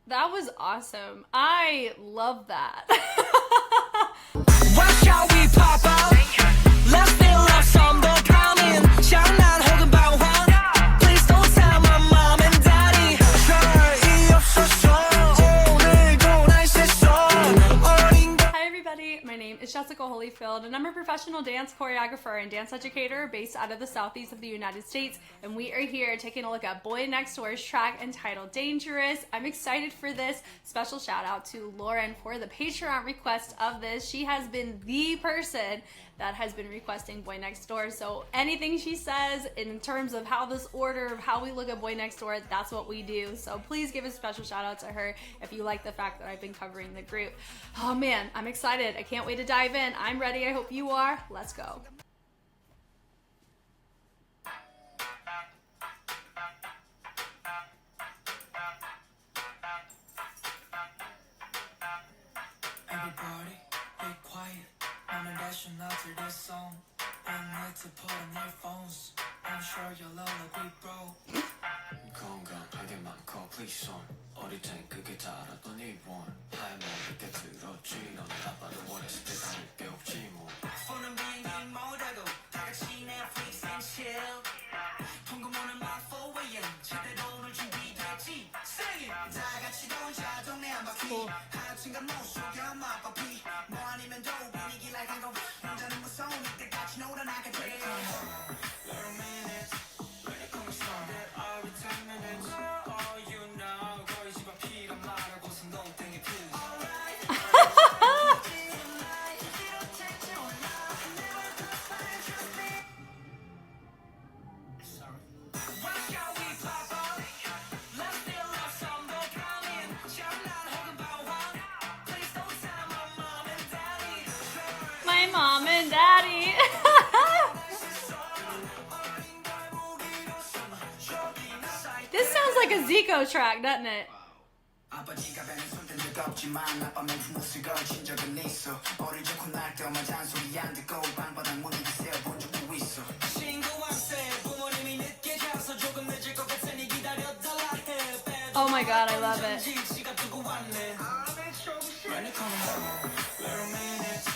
That was awesome. I love that. Why shall we pop out? Let's feel like some 더 coming. 장난 혹은 방황. Please don't tell my mom and daddy. 별이 없었어. 오늘도 날 셌어. 어딘가. Hi everybody, my name is Jessica Holyfield and I'm a professional dance choreographer and dance educator based out of the southeast of the United States, and we are here taking a look at BOYNEXTDOOR's track entitled Dangerous. I'm excited for this. Special shout out to Lauren for the Patreon request of this. She has been the person that has been requesting BOYNEXTDOOR, so anything she says in terms of how this order, of how we look at BOYNEXTDOOR, that's what we do. So please give a special shout out to her if you like the fact that I've been covering the group. Oh man, I'm excited. I can't wait to dive in. I'm ready. I hope you are. Let's go. Everybody, be quiet. I'm a dash to this song. I need to put on their phones. I'm sure you'll all be broke. 건강하게 많고 please on. 어릴 땐 그게 다라던 이원. 하얀 머리게 들었지. 너는 아빠도 어렸을 때 다닐 게 없지 뭐. 푸는 비행기 모드고 다 같이 Netflix and chill. 통금오는 막 4am. 제대로 오늘 준비됐지. Sing it. 다 같이 놀자 동네 한 바퀴. 하여튼간 못 속여 마법이. 뭐 아니면 도 분위기 like 한거. 혼자는 무서우니까 같이 놀아 나가지. Little minutes. When it comes on there are 10 minutes. All you know. 거의 집 앞이라 말하고서 농땡이 pills. My mom and daddy. This sounds like a Zico track, doesn't it? 아버지가 배는 손댄 적 없지만 아빠 멘트 못을 걸친 적은 있어 어릴 적 혼날 때만 잔소리 안 듣고 방바닥 문을 세워본 적도 있어 신고한세 부모님이 늦게 자서 조금 늦을 것 같으니 기다려달라 해 Oh my god, I love it. 지가 두고 왔네 When it comes on little minutes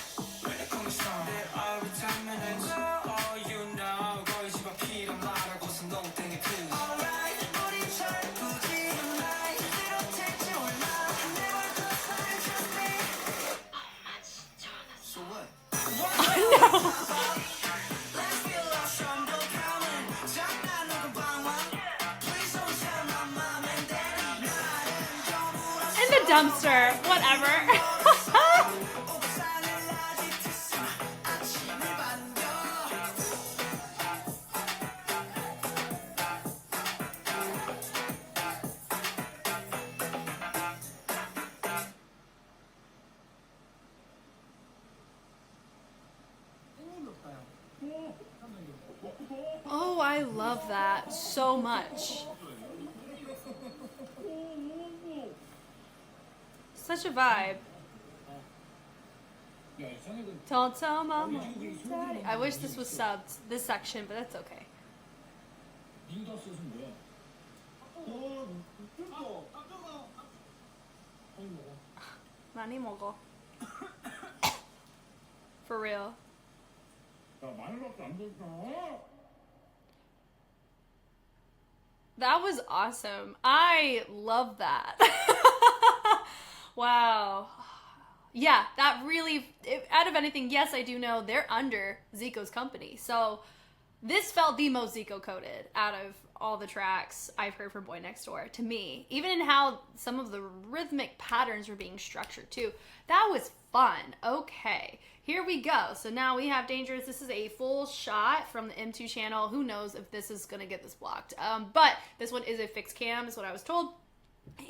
When it comes on there are 10 minutes All you know 거의 집 앞이라 말하고서 농땡이 pills Alright 우리 철부지 So what? In the dumpster, whatever. Oh, I love that so much. Such a vibe. Don't tell mama and daddy. I wish this was subbed, this section, but that's okay. 많이 먹어. For real. That was awesome. I love that. Wow. Yeah, that really, out of anything, yes, I do know they're under Zico's company. So this felt the most Zico coded out of all the tracks I've heard from BOYNEXTDOOR to me. Even in how some of the rhythmic patterns were being structured too. That was fun. Okay, here we go. So now we have Dangerous. This is a full shot from the M2 channel. Who knows if this is gonna get this blocked. But this one is a fixed cam, is what I was told.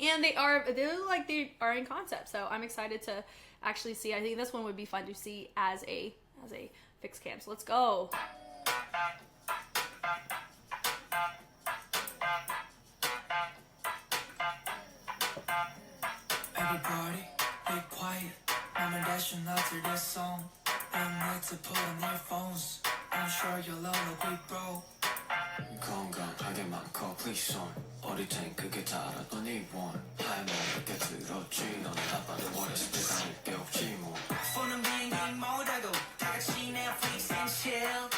And they look like they are in concept. So I'm excited to actually see. I think this one would be fun to see as a fixed cam. So let's go. Everybody, be quiet. I'm a dash to this song. I need to put on their phones. I'm sure you'll all be broke. 건강하게 많고 please on 어릴 땐 그게 다라던 이원 할머니 이렇게 들었지 너는 아빠는 어렸을 때 다닐 게 없지 뭐 폰은 비행기 못하고 다같이 Netflix and chill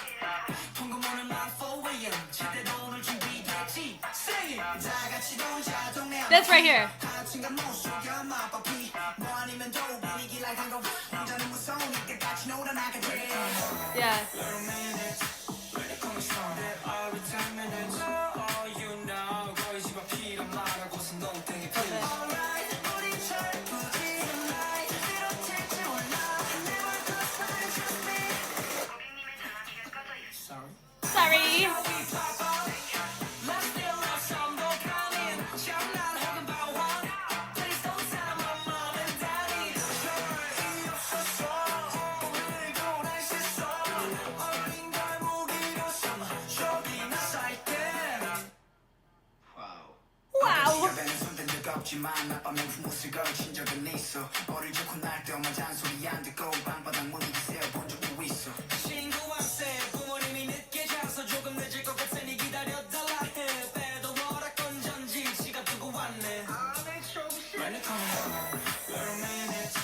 통금오는 맘 4am 제대로 오늘 준비됐지 Sing it 다같이 놀자 동네 That's right here. 아침과 모습이야 마법이 뭐 아니면 도 분위기 like 한거 혼자는 무서우니까 같이 놀아나게 돼 Yeah. Sorry. Wow. 없지만 아빠면 후무스 걸친 적은 있어 어릴 적고 날 때만 잔소리 안 듣고 방바닥 물리기 세어본 적도 있어 친구한테 부모님이 늦게 자서 조금 늦을 것 같으니 기다려달라 해 빼도 뭐라 건전지 지갑 두고 왔네 When it comes on little minutes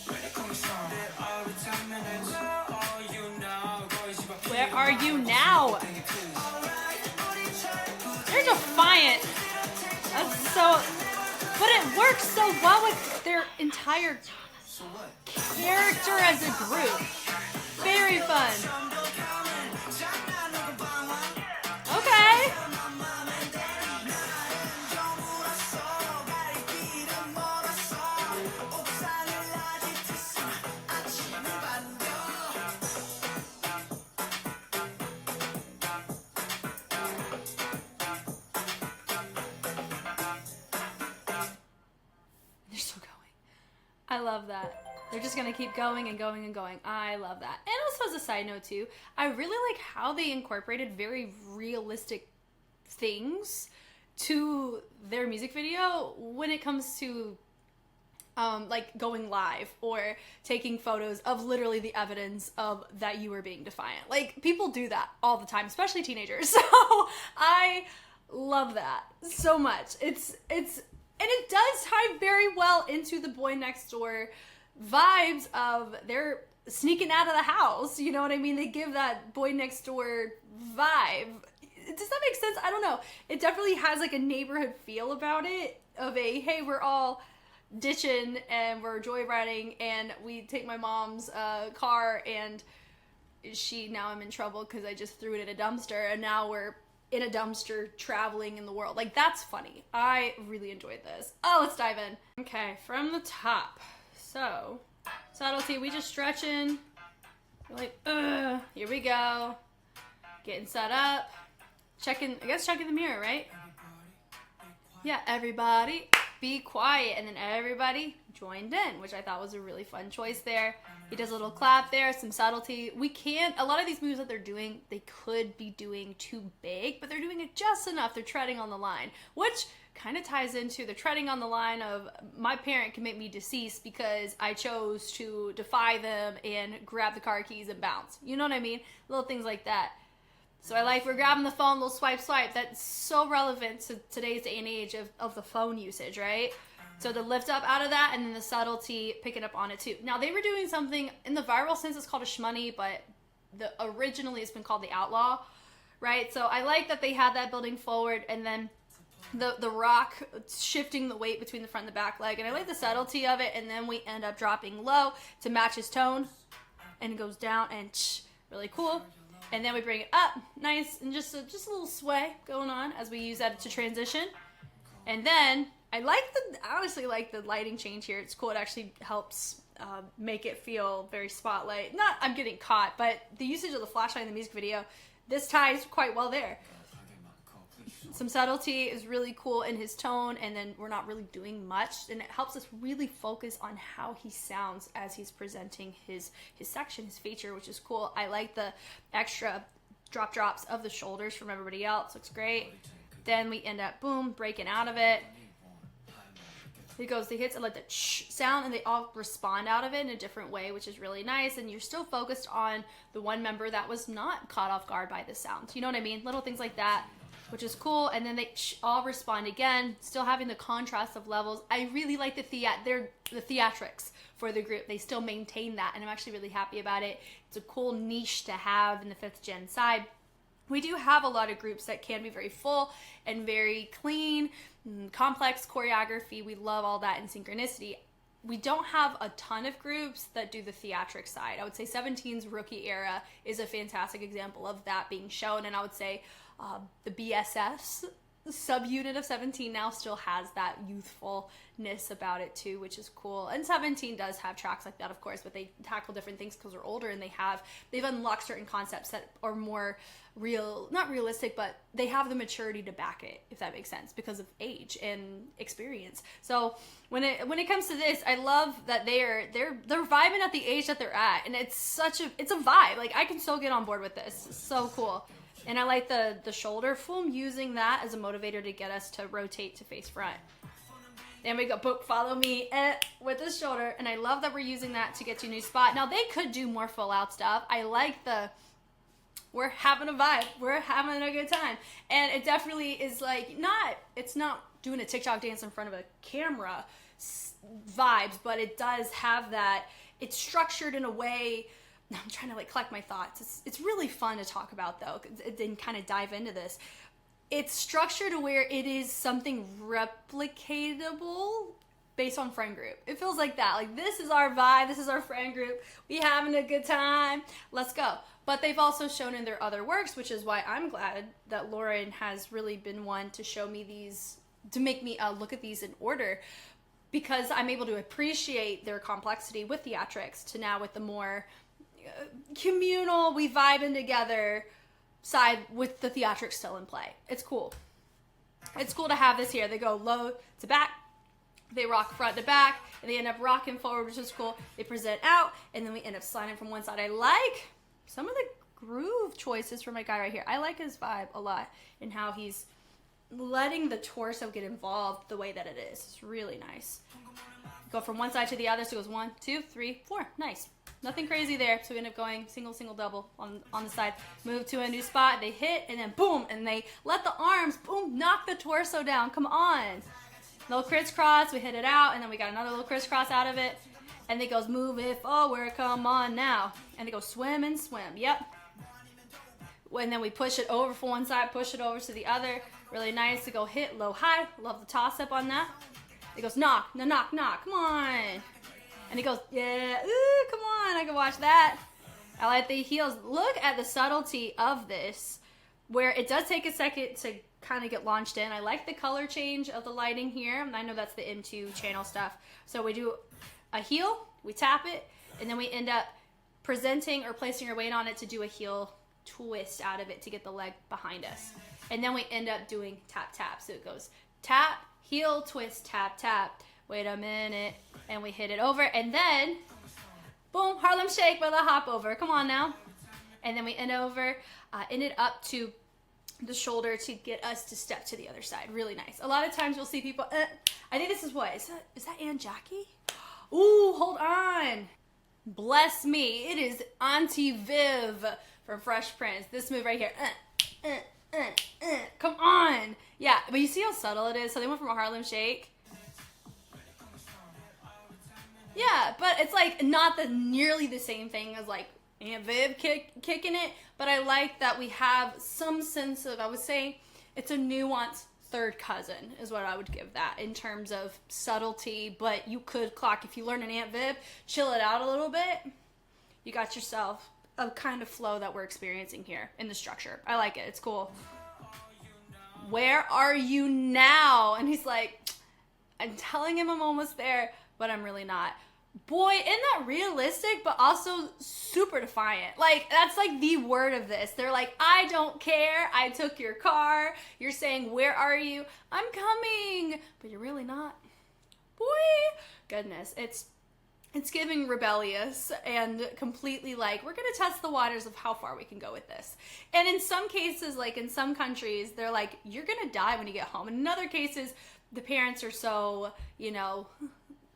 When it comes on there are 10 minutes all you know 거의 집 앞 Where are you now? They're defiant. That's so... But it works so well with their entire character as a group. Very fun. Okay. They're still going. I love that. They're just gonna keep going and going and going. I love that. And also as a side note too, I really like how they incorporated very realistic things to their music video when it comes to like going live or taking photos of literally the evidence of that you were being defiant. Like people do that all the time, especially teenagers. So I love that so much. And it does tie very well into the Boy Next Door vibes of they're sneaking out of the house. You know what I mean? They give that Boy Next Door vibe. Does that make sense? I don't know. It definitely has like a neighborhood feel about it of a, hey, we're all ditching and we're joyriding and we take my mom's car and now I'm in trouble because I just threw it in a dumpster and now we're in a dumpster traveling in the world. Like, that's funny. I really enjoyed this. Oh, let's dive in. Okay, from the top. So, subtlety, we just stretching. We're like, here we go. Getting set up. Checking the mirror, right? Yeah, everybody be quiet. And then everybody joined in, which I thought was a really fun choice there. He does a little clap there, some subtlety. A lot of these moves that they're doing, they could be doing too big, but they're doing it just enough. They're treading on the line, which kind of ties into the treading on the line of my parent can make me deceased because I chose to defy them and grab the car keys and bounce. You know what I mean? Little things like that. So I like, we're grabbing the phone, little swipe, swipe. That's so relevant to today's day and age of the phone usage, right? So the lift up out of that and then the subtlety picking up on it too. Now they were doing something, in the viral sense it's called a shmoney, but originally it's been called the outlaw, right? So I like that they had that building forward and then the rock shifting the weight between the front and the back leg. And I like the subtlety of it, and then we end up dropping low to match his tone and it goes down and really cool. And then we bring it up, nice, and just a little sway going on as we use that to transition. And then I honestly like the lighting change here. It's cool. It actually helps make it feel very spotlight. Not I'm getting caught, but the usage of the flashlight in the music video, this ties quite well there. Some subtlety is really cool in his tone, and then we're not really doing much, and it helps us really focus on how he sounds as he's presenting his section, his feature, which is cool. I like the extra drops of the shoulders from everybody else. Looks great. Then we end up, boom, breaking out of it. He hits it like the sound, and they all respond out of it in a different way, which is really nice. And you're still focused on the one member that was not caught off guard by the sound. You know what I mean? Little things like that. which is cool. And then they all respond again, still having the contrast of levels. I really like the theatrics for the group. They still maintain that, and I'm actually really happy about it. It's a cool niche to have in the 5th gen side. We do have a lot of groups that can be very full and very clean, complex choreography. We love all that in synchronicity. We don't have a ton of groups that do the theatric side. I would say 17's Rookie Era is a fantastic example of that being shown, and I would say the BSS subunit of 17 now still has that youthfulness about it too, which is cool. And 17 does have tracks like that, of course, but they tackle different things because they're older, and they've unlocked certain concepts that are more real, not realistic, but they have the maturity to back it, if that makes sense, because of age and experience. So when it comes to this, I love that they're vibing at the age that they're at, and it's a vibe. Like, I can so get on board with this. It's so cool. And I like the shoulder foam, using that as a motivator to get us to rotate to face front. Then we go, book, follow me with the shoulder. And I love that we're using that to get to a new spot. Now, they could do more full out stuff. I like we're having a vibe. We're having a good time. And it definitely is like, it's not doing a TikTok dance in front of a camera vibes, but it does have that. It's structured in a way. I'm trying to collect my thoughts. It's really fun to talk about, though, and kind of dive into this. It's structured to where it is something replicatable based on friend group. It feels like that. Like, this is our vibe. This is our friend group. We having a good time. Let's go. But they've also shown in their other works, which is why I'm glad that Lauren has really been one to show me these, to make me look at these in order, because I'm able to appreciate their complexity with theatrics to now with the more communal, we vibing together side with the theatrics still in play. It's cool. It's cool to have this here. They go low to back, they rock front to back, and they end up rocking forward, which is cool. They present out, and then we end up sliding from one side. I like some of the groove choices for my guy right here. I like his vibe a lot and how he's letting the torso get involved the way that it is. It's really nice. Go from one side to the other, so it goes 1, 2, 3, 4. Nice. Nothing crazy there. So we end up going single, single, double on the side. Move to a new spot. They hit, and then boom, and they let the arms, boom, knock the torso down. Come on. Little crisscross. We hit it out, and then we got another little crisscross out of it. And it goes move it forward. Come on now. And they go swim and swim. Yep. And then we push it over from one side, push it over to the other. Really nice to go hit low, high. Love the toss up on that. It goes knock, no, knock, knock. Come on. And it goes, yeah, ooh, come on. I can watch that. I like the heels. Look at the subtlety of this, where it does take a second to kind of get launched in. I like the color change of the lighting here. I know that's the M2 channel stuff. So we do a heel, we tap it, and then we end up presenting or placing our weight on it to do a heel twist out of it to get the leg behind us. And then we end up doing tap, tap. So it goes tap, heel, twist, tap, tap. Wait a minute. And we hit it over. And then, boom, Harlem Shake with a hop over. Come on now. And then we end it up to the shoulder to get us to step to the other side. Really nice. A lot of times you'll see people, I think this is what? Is that Aunt Jackie? Ooh, hold on. Bless me. It is Auntie Viv from Fresh Prince. This move right here. Come on. Yeah, but you see how subtle it is? So they went from a Harlem Shake. Yeah, but it's like not nearly the same thing as like Aunt Viv kicking it. But I like that we have some sense of, I would say, it's a nuanced third cousin is what I would give that in terms of subtlety. But you could clock, if you learn an Aunt Viv, chill it out a little bit. You got yourself a kind of flow that we're experiencing here in the structure. I like it. It's cool. Where are you now? And he's like, I'm telling him I'm almost there, but I'm really not. Boy, isn't that realistic, but also super defiant? Like, that's like the word of this. They're like, I don't care. I took your car. You're saying, where are you? I'm coming. But you're really not. Boy, goodness. It's giving rebellious and completely like, we're going to test the waters of how far we can go with this. And in some cases, like in some countries, they're like, you're going to die when you get home. And in other cases, the parents are so,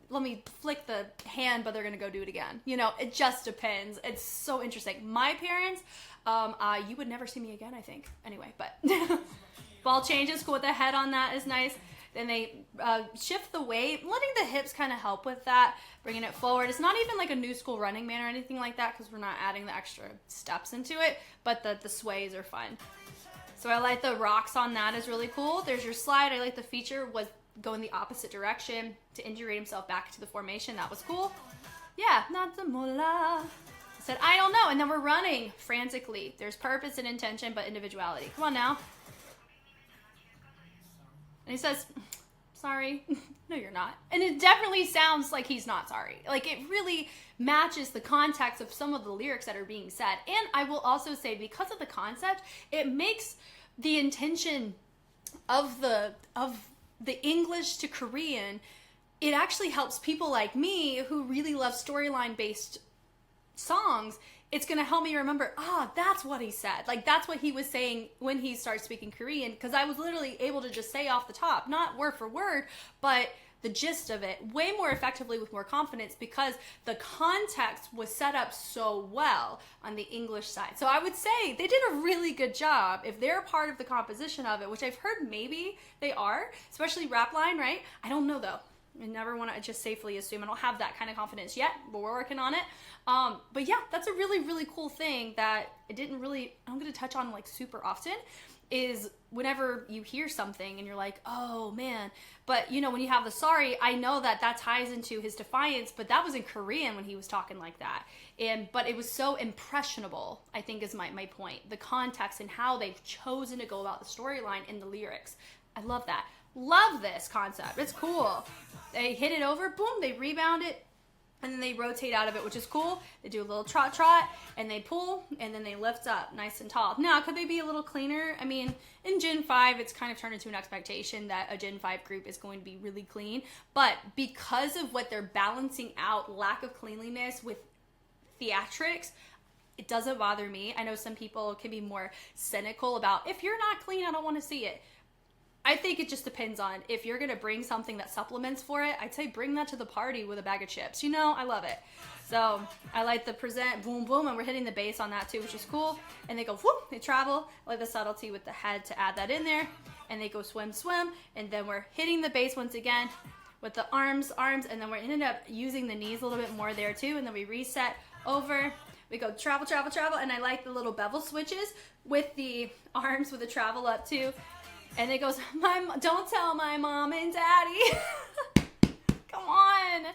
let me flick the hand, but they're going to go do it again. It just depends. It's so interesting. My parents, you would never see me again, I think. Anyway, but Ball changes, cool with the head on that is nice. Then they shift the weight, letting the hips kind of help with that, bringing it forward. It's not even like a new school running man or anything like that because we're not adding the extra steps into it, but the sways are fun. So I like the rocks on that is really cool. There's your slide. I like the feature was going the opposite direction to integrate himself back into the formation. That was cool. Yeah, not the mola. I said, I don't know. And then we're running frantically. There's purpose and intention, but individuality. Come on now. And he says, sorry. No, you're not. And it definitely sounds like he's not sorry. Like, it really matches the context of some of the lyrics that are being said. And I will also say, because of the concept, it makes the intention of the English to Korean, it actually helps people like me who really love storyline-based songs. It's going to help me remember, that's what he said. Like, that's what he was saying when he started speaking Korean, because I was literally able to just say off the top, not word for word, but the gist of it way more effectively with more confidence because the context was set up so well on the English side. So I would say they did a really good job if they're part of the composition of it, which I've heard maybe they are, especially rap line, right? I don't know though. I never want to just safely assume. I don't have that kind of confidence yet, but we're working on it. But yeah, that's a really, really cool thing that I'm going to touch on like super often is whenever you hear something and you're like, oh man, but you know, when you have the sorry, I know that ties into his defiance, but that was in Korean when he was talking like that. But it was so impressionable, I think is my point. The context and how they've chosen to go about the storyline in the lyrics. I love that. Love this concept. It's cool. They hit it over, boom, they rebound it, and then they rotate out of it, which is cool. They do a little trot, and they pull, and then they lift up nice and tall. Now, could they be a little cleaner? I mean, in Gen 5, it's kind of turned into an expectation that a Gen 5 group is going to be really clean, but because of what they're balancing out, lack of cleanliness with theatrics, it doesn't bother me. I know some people can be more cynical about, if you're not clean, I don't want to see it. I think it just depends on if you're going to bring something that supplements for it. I'd say bring that to the party with a bag of chips. You know, I love it. So I like the present, boom, boom, and we're hitting the bass on that too, which is cool. And they go, whoop, they travel. I like the subtlety with the head to add that in there. And they go swim, swim. And then we're hitting the bass once again with the arms, and then we're ended up using the knees a little bit more there too. And then we reset over. We go travel, travel, travel. And I like the little bevel switches with the arms with the travel up too. And it goes, don't tell my mom and daddy. Come on.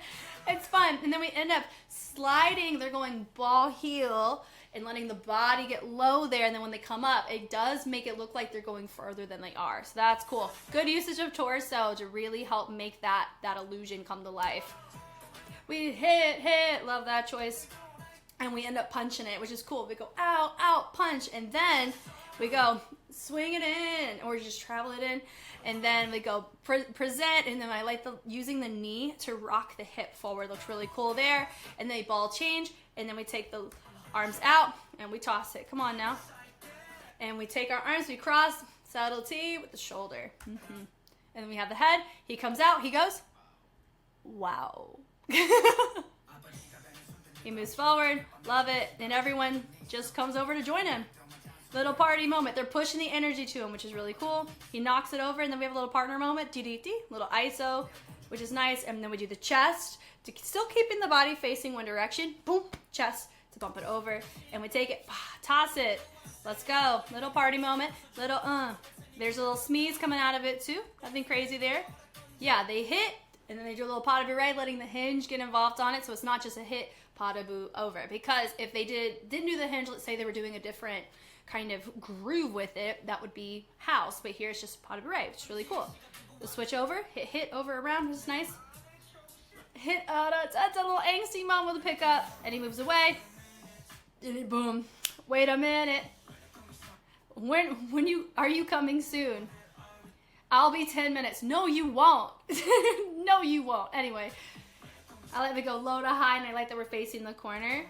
It's fun. And then we end up sliding. They're going ball heel and letting the body get low there. And then when they come up, it does make it look like they're going further than they are. So that's cool. Good usage of torso to really help make that illusion come to life. We hit. Love that choice. And we end up punching it, which is cool. We go out, out, punch. And then we go swing it in, or just travel it in, and then we go present, and then I like using the knee to rock the hip forward. Looks really cool there. And then ball change, and then we take the arms out and we toss it. Come on now. And we take our arms, we cross, subtlety with the shoulder. And then we have the head. He comes out, he goes, wow. He moves forward, love it, and everyone just comes over to join him. Little party moment. They're pushing the energy to him, which is really cool. He knocks it over, and then we have a little partner moment. Little ISO, which is nice. And then we do the chest, still keeping the body facing one direction. Boom, chest to bump it over. And we take it, toss it. Let's go. Little party moment. There's a little sneeze coming out of it, too. Nothing crazy there. Yeah, they hit, and then they do a little pas de bourrée, letting the hinge get involved on it. So it's not just a hit, pas de bourrée over. Because if they didn't do the hinge, let's say they were doing a different kind of groove with it, that would be house, but here it's just pas de bourrée, which is really cool. The switch over, hit over around, which is nice. Hit, that's a little angsty mom with a pickup, and he moves away. Boom. Wait a minute. Are you coming soon? I'll be 10 minutes. No, you won't. No, you won't. Anyway, I like to go low to high, and I like that we're facing the corner.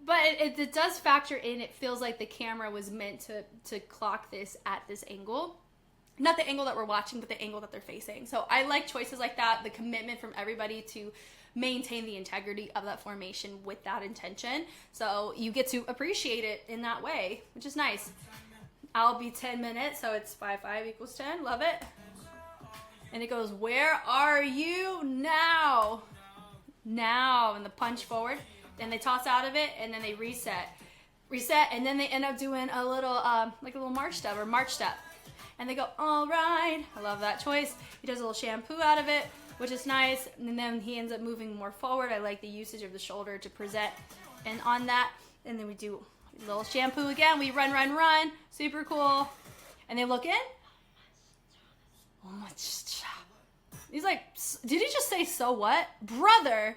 But it does factor in, it feels like the camera was meant to clock this at this angle. Not the angle that we're watching, but the angle that they're facing. So I like choices like that, the commitment from everybody to maintain the integrity of that formation with that intention. So you get to appreciate it in that way, which is nice. I'll be 10 minutes, so it's 5, 5 equals 10. Love it. And it goes, where are you now? Now, and the punch forward. Then they toss out of it, and then they reset. Reset, and then they end up doing a little, like a little march step or march step. And they go, all right. I love that choice. He does a little shampoo out of it, which is nice. And then he ends up moving more forward. I like the usage of the shoulder to present. And on that, and then we do a little shampoo again. We run, run, run. Super cool. And they look in. Oh my, he's like, did he just say so what? Brother.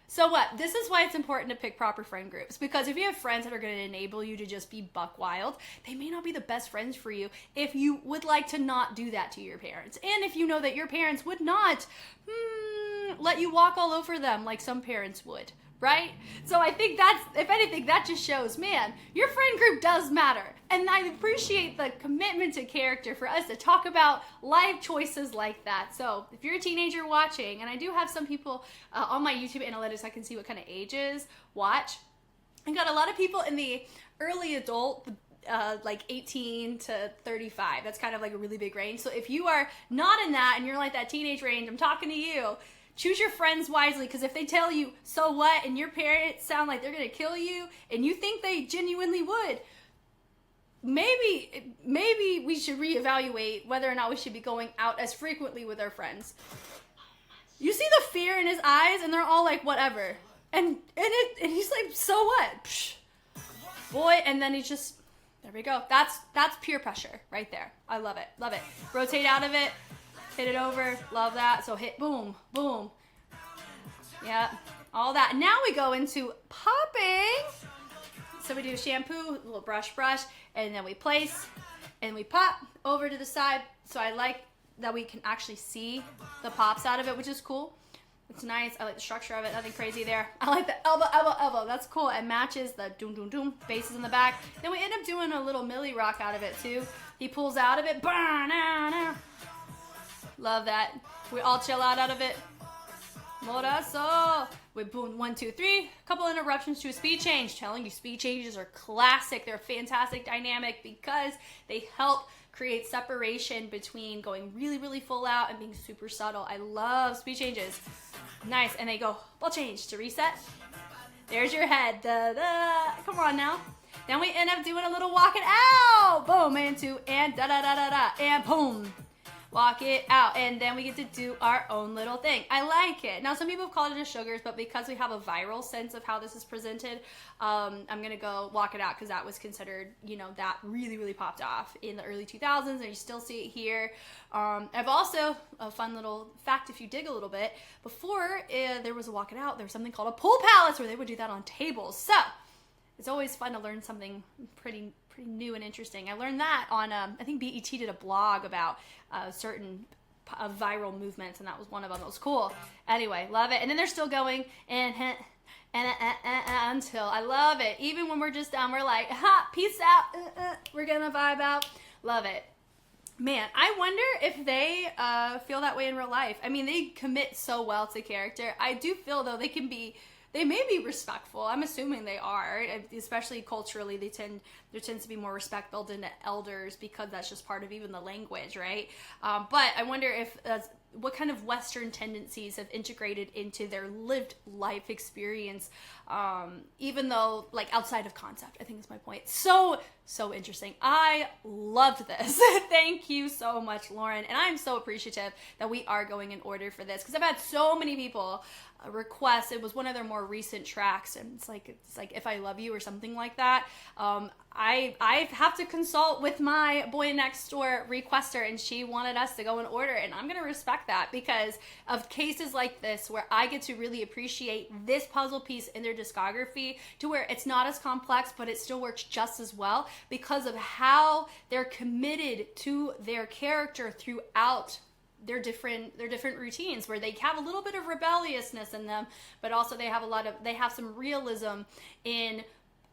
So what? This is why it's important to pick proper friend groups, because if you have friends that are going to enable you to just be buck wild, they may not be the best friends for you if you would like to not do that to your parents. And if you know that your parents would not let you walk all over them like some parents would, right? So I think that's, if anything, that just shows, man, your friend group does matter. And I appreciate the commitment to character for us to talk about life choices like that. So if you're a teenager watching, and I do have some people on my YouTube analytics, I can see what kind of ages watch. I got a lot of people in the early adult, like 18 to 35. That's kind of like a really big range. So if you are not in that and you're like that teenage range, I'm talking to you. Choose your friends wisely, because if they tell you, so what, and your parents sound like they're going to kill you, and you think they genuinely would, maybe we should reevaluate whether or not we should be going out as frequently with our friends. You see the fear in his eyes, and they're all like, whatever. And he's like, so what? Psh. Boy, and then he just, there we go. That's peer pressure right there. I love it. Love it. Rotate out of it. Hit it over. Love that. So hit, boom, boom. Yeah, all that. Now we go into popping. So we do shampoo, a little brush, and then we place, and we pop over to the side. So I like that we can actually see the pops out of it, which is cool. It's nice. I like the structure of it. Nothing crazy there. I like the elbow, elbow, elbow. That's cool. It matches the doom, doom, doom bases in the back. Then we end up doing a little Millie rock out of it too. He pulls out of it. Love that. We all chill out of it. Morazo. We boom, 1, 2, 3. Couple interruptions to a speed change. Telling you, speed changes are classic. They're fantastic dynamic because they help create separation between going really, really full out and being super subtle. I love speed changes. Nice. And they go, ball change to reset. There's your head. Da, da. Come on now. Then we end up doing a little walk it out. Boom, and 2, and da, da, da, da, da, and boom. Walk it out, and then we get to do our own little thing. I like it. Now, some people have called it a sugars, but because we have a viral sense of how this is presented, I'm gonna go walk it out because that was considered, you know, that really, really popped off in the early 2000s, and you still see it here. I've also, a fun little fact if you dig a little bit, before there was a walk it out, there was something called a pool palace where they would do that on tables. So, it's always fun to learn something pretty new and interesting. I learned that on, I think BET did a blog about certain viral movements, and that was one of them. It was cool. Anyway, love it. And then they're still going, and until, I love it. Even when we're just done, we're like, ha, peace out. We're gonna vibe out. Love it. Man, I wonder if they feel that way in real life. I mean, they commit so well to character. I do feel, though, they may be respectful. I'm assuming they are, especially culturally. There tends to be more respect built into elders because that's just part of even the language, right? But I wonder if what kind of Western tendencies have integrated into their lived life experience, even though, like, outside of concept, I think is my point. So interesting. I loved this. Thank you so much, Lauren. And I'm so appreciative that we are going in order for this, because I've had so many people request. It was one of their more recent tracks, and it's like If I Love You or something like that. I have to consult with my BOYNEXTDOOR requester, and she wanted us to go in order, and I'm gonna respect that because of cases like this where I get to really appreciate this puzzle piece in their discography, to where it's not as complex but it still works just as well because of how they're committed to their character throughout their different routines, where they have a little bit of rebelliousness in them, but also they have some realism in,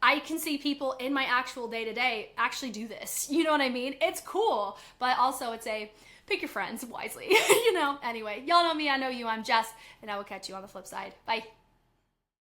I can see people in my actual day-to-day actually do this. You know what I mean? It's cool, but also it's pick your friends wisely, you know? Anyway, y'all know me, I know you, I'm Jess, and I will catch you on the flip side. Bye.